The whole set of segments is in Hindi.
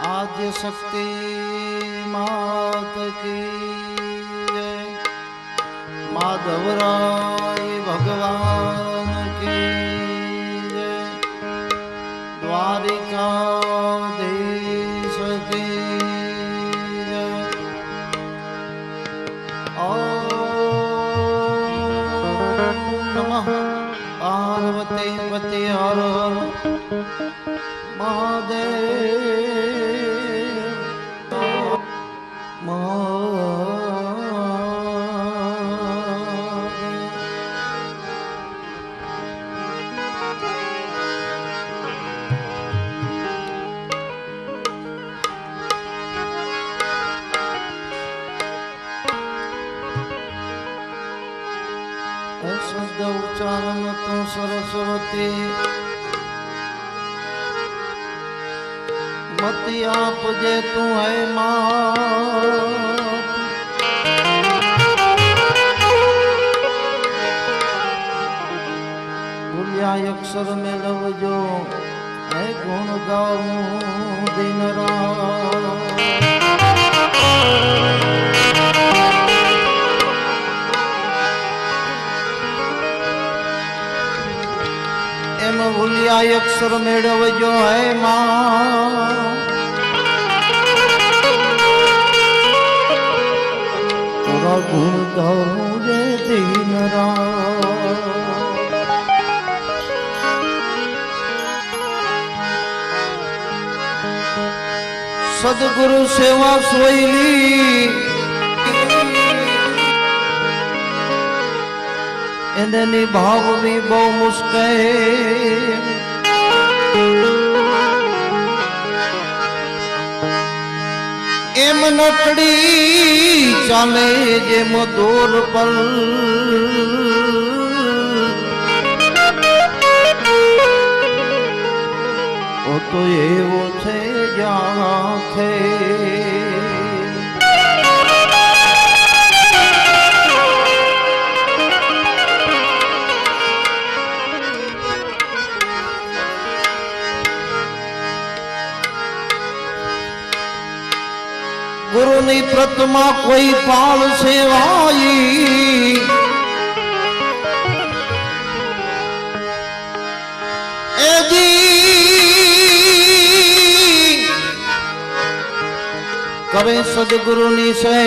आद्य शक्ति मात की जय, माधवराय भगवान की जय, द्वारिकाधीश की जय। ओम नमः पार्वती पति हर महादेव। शब्द उच्चारण तू सरस्वती मति आप जे तू है मात। भूलिया अक्षर में लव जो है गुण गाऊं दिन रात। भूलिया अक्षर मेड़व जो है मां, तोरा गुण गाऊं रे दिन रात। सदगुरु सेवा सोईली इन्हें निभाव भी बहु मुश्किल। एम नटड़ी चाले जे मदोर पल, ओ तो ये वो थे जाखे। गुरु नी प्रतिमा कोई पाल सेवाई, एजी करे सदगुरु नी से।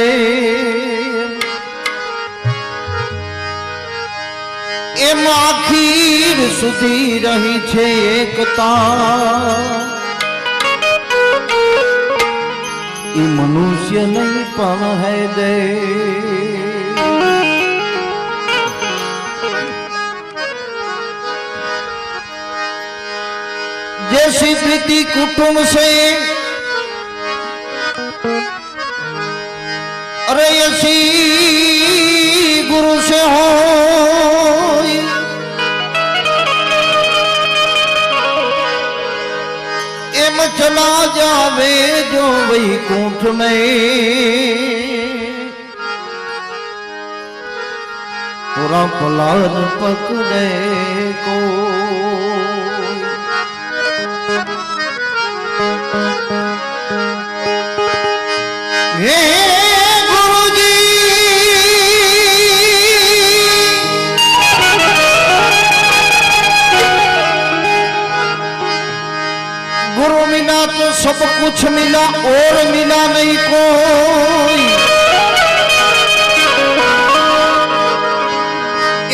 एम आखिर सुधी रही छे एकता, मनुष्य नहीं पण है दे। जैसी प्रीति कुटुंब से, अरे ऐसी गुरु से हो। चला जावे जो वैकुंठ में, पूरा पलार पकड़े को। हे गुरुजी गुरु मिला तो सब कुछ मिला और मिला नहीं कोई।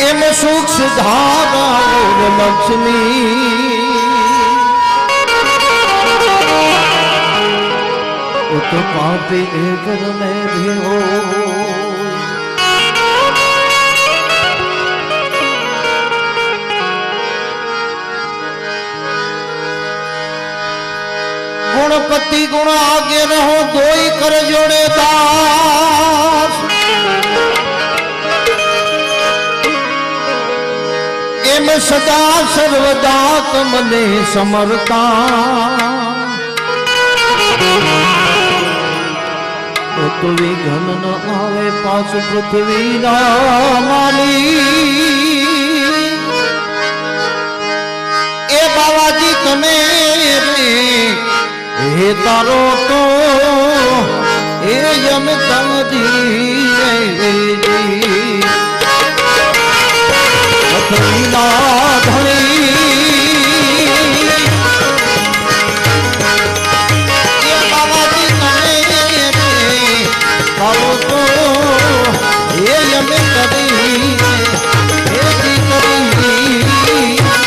एम सूक्ष्म धारा और लक्ष्मी, वो तो पापी एक में भी हो। गुणपति गुण आगे रहो दोई कर जोड़े दास। एम सदा सर्वदा तुमने समरता, तो विघन न आवे पास पृथ्वी ना माली। ए बाबा जी तमे हे तारो तो ए यम तमदी कथीला धनी ये बाबा जी तने तारो तो ए यम कदी ए दी कदी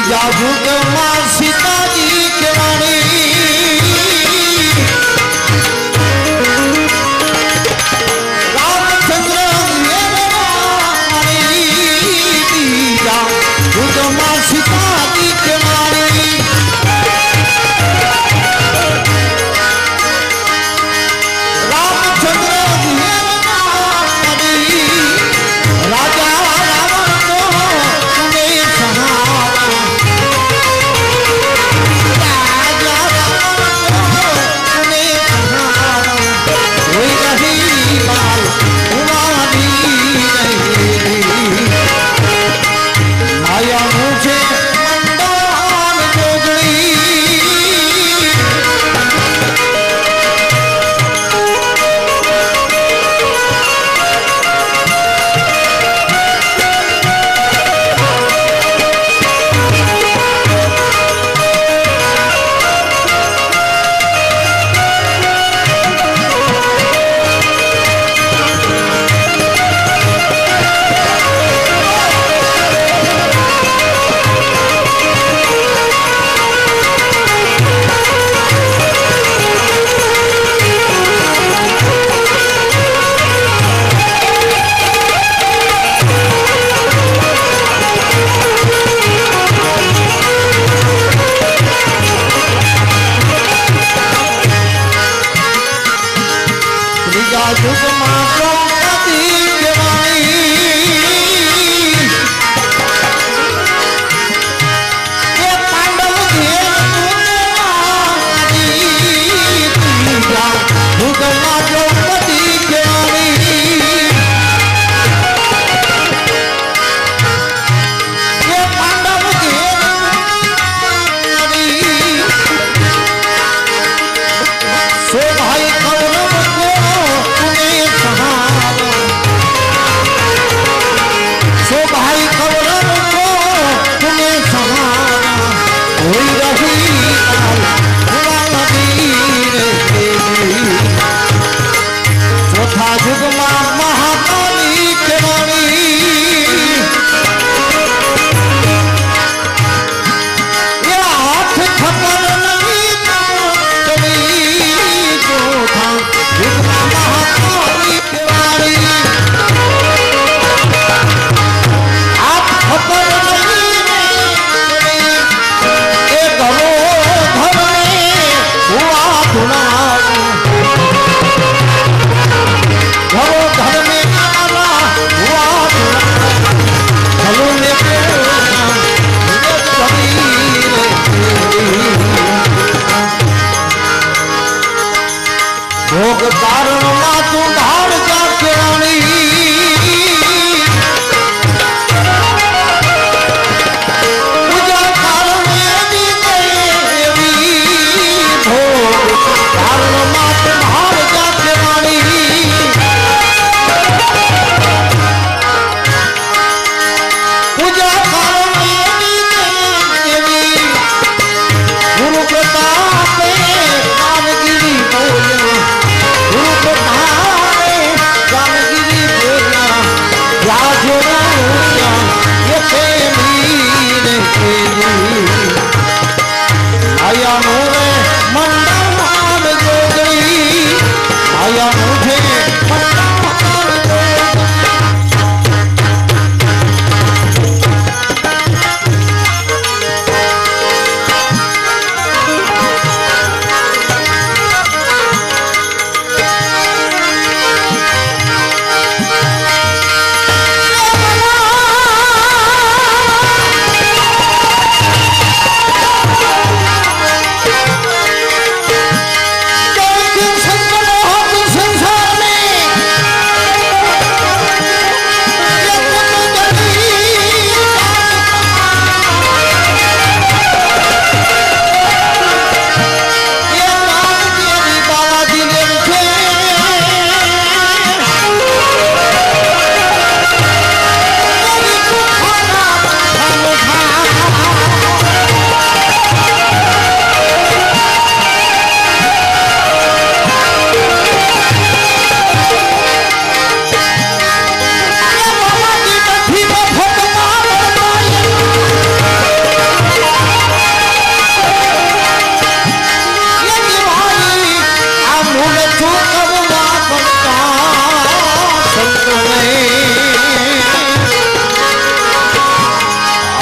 तीजा युग में सीता जी के वाणी रामचंद्र तीजा युग में सीता जी के वाणी रामचंद्र राजा रावण को सुने सहारा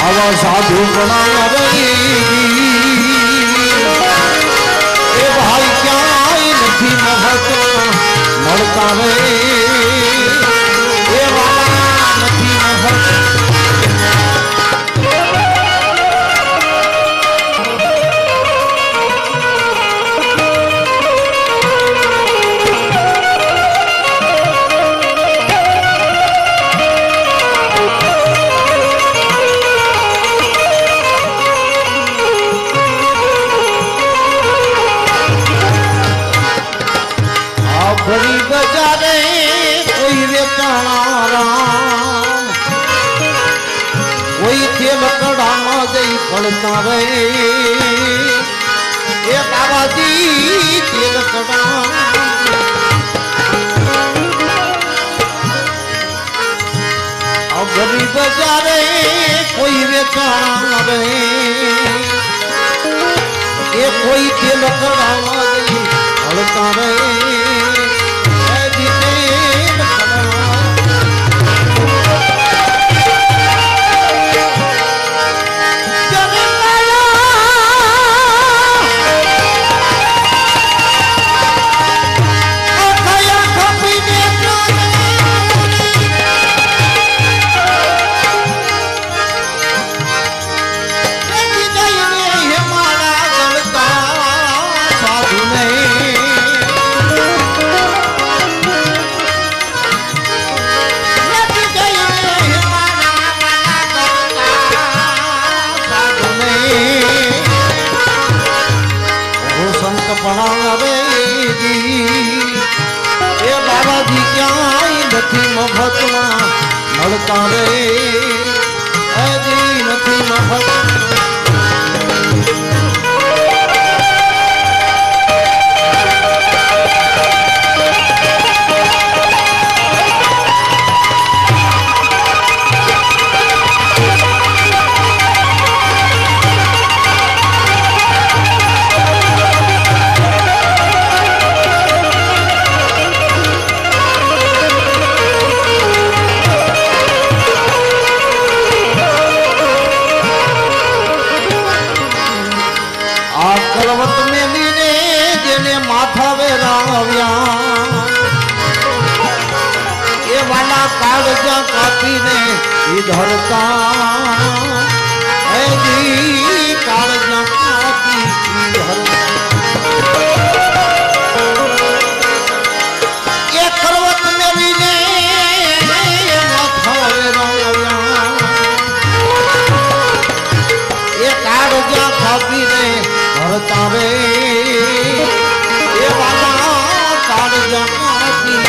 આવા સાધુ ગણા એ ભાઈ ક્યાંય નથી મહત્વ મળતા રે એ વાલા નથી મહત્વ ભરી બજારે કોઈ વેચાણા રામ કોઈ તેલ કડામાં જઈ પડતા રે એ બાબાજી તેલ કડા ભરી બજારે કોઈ વેચાણા રે એ કોઈ તેલ કડામાં જઈ પડતા રે એ બાબાજી ક્યાંય નથી મફતમાં મળતા રે હજી નથી મફત કલવત મેલીને જેને માથા વેરાવ્યા એ વાલા કાળજા કાપીને ઈ ધરતા હજી કાળજા કાપી ઈ ધરતા એ કલવત મેલીને માથા વેરાવ્યા એ કાળજા કાપીને ભરતા રે એ વાલા કાળજા કાપી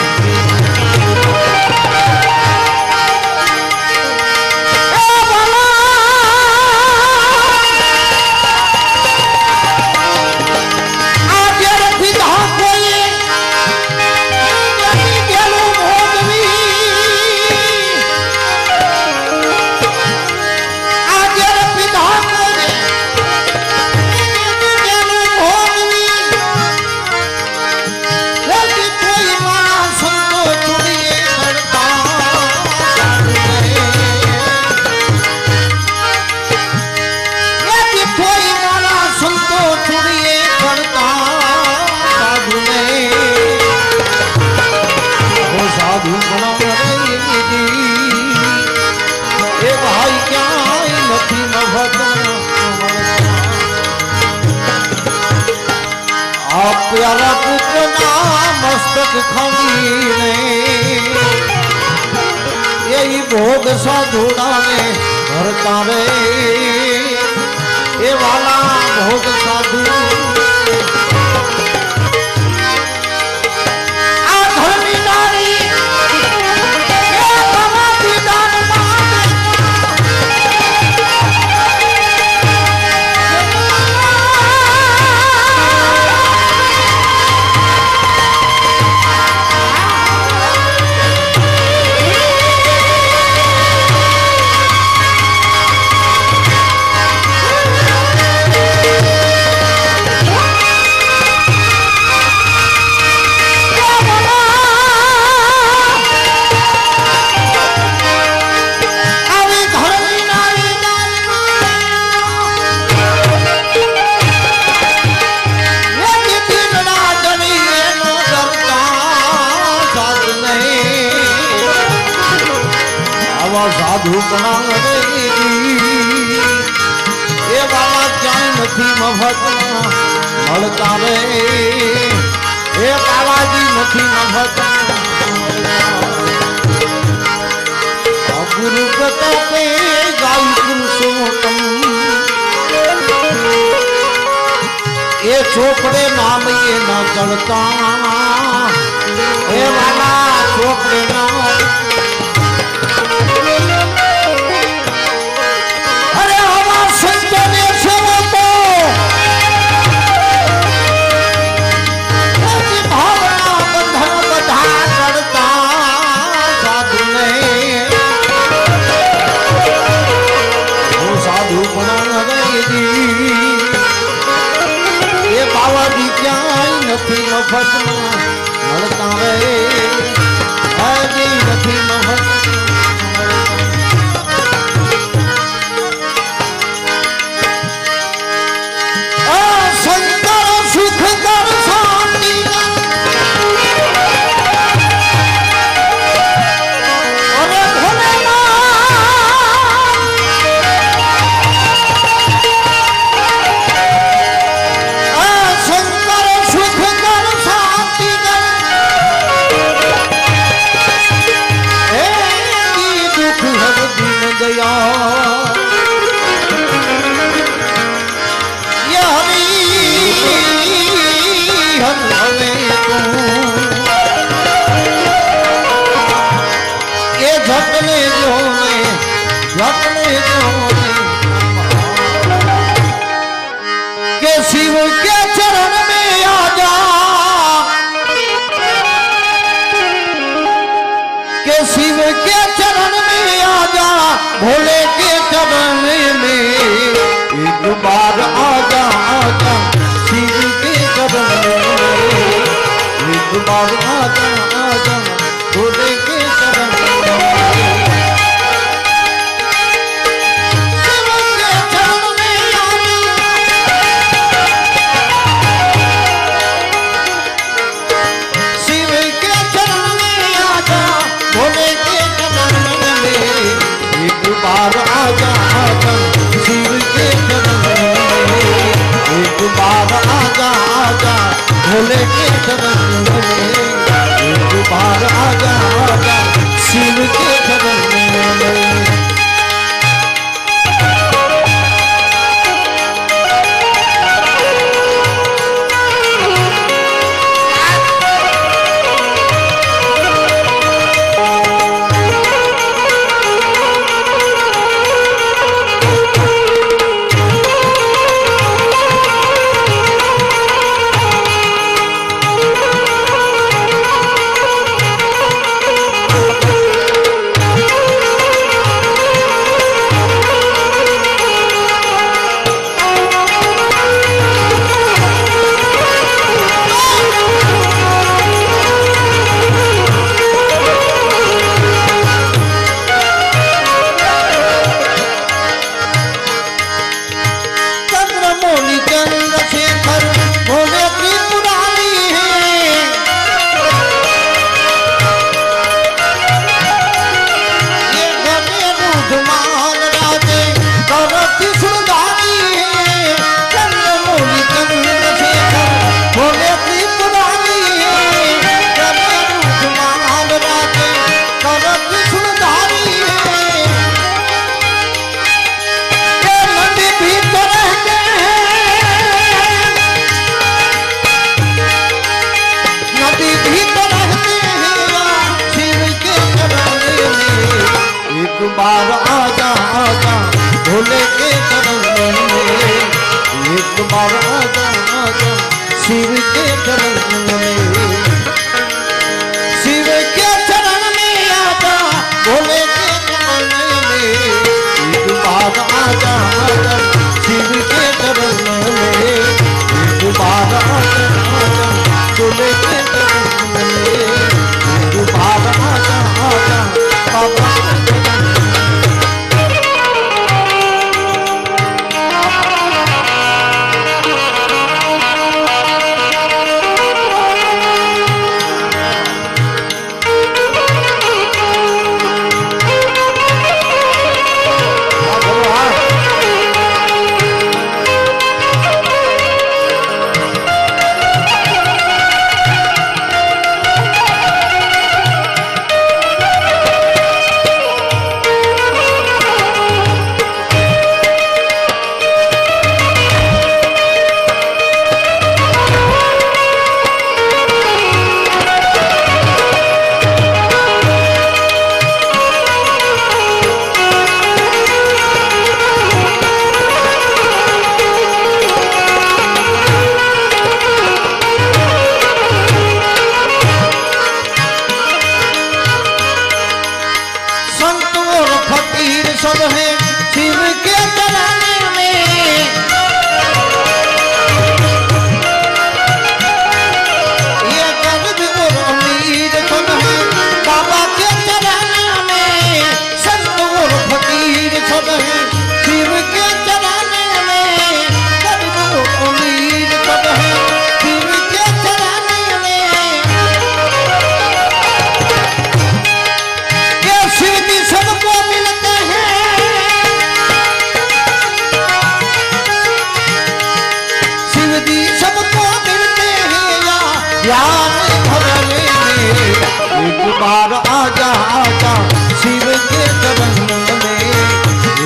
એ ભાઈ ક્યાંય નથી આ પ્યારા પુત્રના મસ્તક ખમીને એ ભોગ સાધુડાને ભરતા રે એ વાલા ભોગ સાધુ એ વાલા ક્યાંય નથી મફતમાં મળતા રે એ બાલાજી નથી મફતમાં ગુરુ પ્રતાપે ગાય પુરુષોત્તમ એ ચોપડે નામ એ ન ચડતા એ વાલા ચોપડે નામ નથી મફતમાં મળતા રે હજી નથી મફત શંકર સુખ કર શાંતિ અરે के शिव के चरण में आ जा के शिव के चरण में आ जा भोले के चरण में एक बार आ जा शिव के चरण में एक बार आ जा भोले के चरण में भोले के चरण में एक बार आजा शिव के चरण में बार आजा भोले के चरण में एक बार आजा शिव के चरण में शिव के चरण में आजा भोले के चरण में एक बार आजा शिव के चरण में एक बार आजा भोले के चरण में एक बार आजा बाबा शिव के चरण में ये कर्ज और उम्मीद सब है बाबा के चरण में संत और फकीर सब है शिव के चरण में कर्ज और उम्मीद सब है शिव के चरण में ये शिव जी सबको मिलते हैं शिव जी सबको मिलते हैं यार भरने में एक बार आजा आजा शिव के चरण में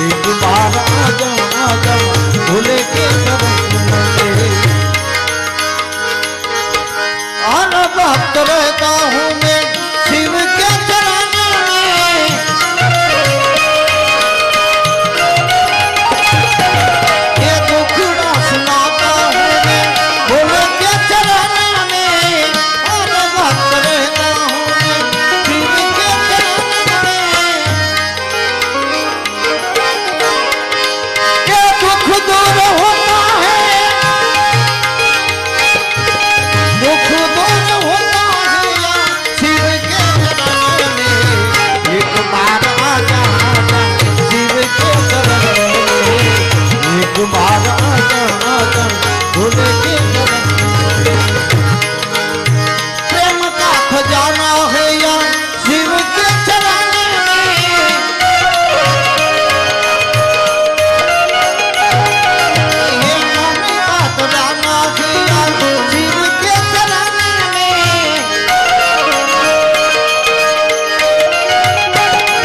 एक बार आजा आजा भोले के चरण में आना भक्त रहता हूँ मैं शिव के चरण में ये दुखड़ा सुनाता हूँ मैं भोले के चरण में आना भक्त रहता हूँ मैं शिव के चरण में ये दुख दूर होता है दुख दूर होता है या शिव के चरण में एक बार आजा आजा शिव के चरण में एक बार आजा आजा भोले के चरण में प्रेम का खजाना है या शिव के चरण में ये मन का खजाना है या शिव के चरण में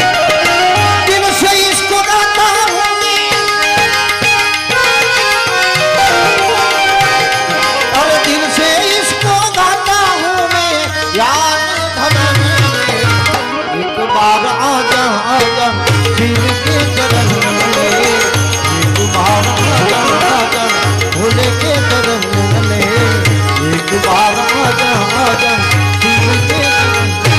दिल से इसको गाता हूँ और दिल से इसको गाता हूँ मैं यार धरन में एक बार आजा आजा शिव के चरण में एक बार आजा आजा भोले के चरण में एक बार आजा आजा शिव के चरण में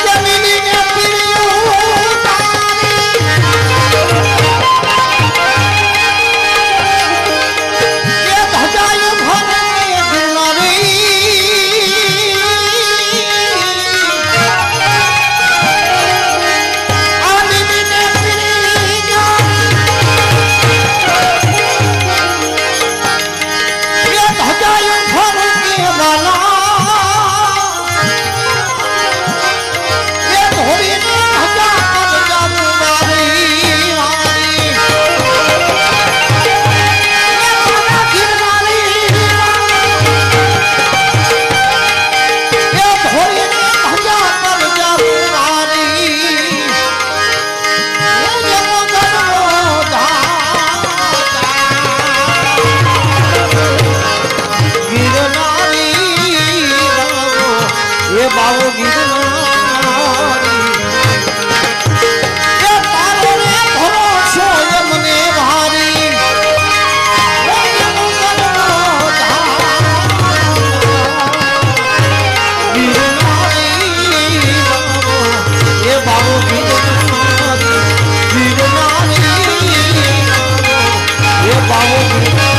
जमीनी ने पिरियो उतारी ये धजाय भरे गिरनारी आलिमी ने पिरियो ये धजाय भरे के वाला ये घोड़ी ने धजा कर जादू मारी मारी ये खाना गिरनारी ये घोड़ी ने धजा कर जादू मारी ये जमोदर मोधा गिरनारी ये बाबू गिरनारी ये तारो ने भरोसो यमने भारी ये जमोदर मोधा गिरनारी ये बाबू गिरनारी गिरनारी ये बाबू गिरनारी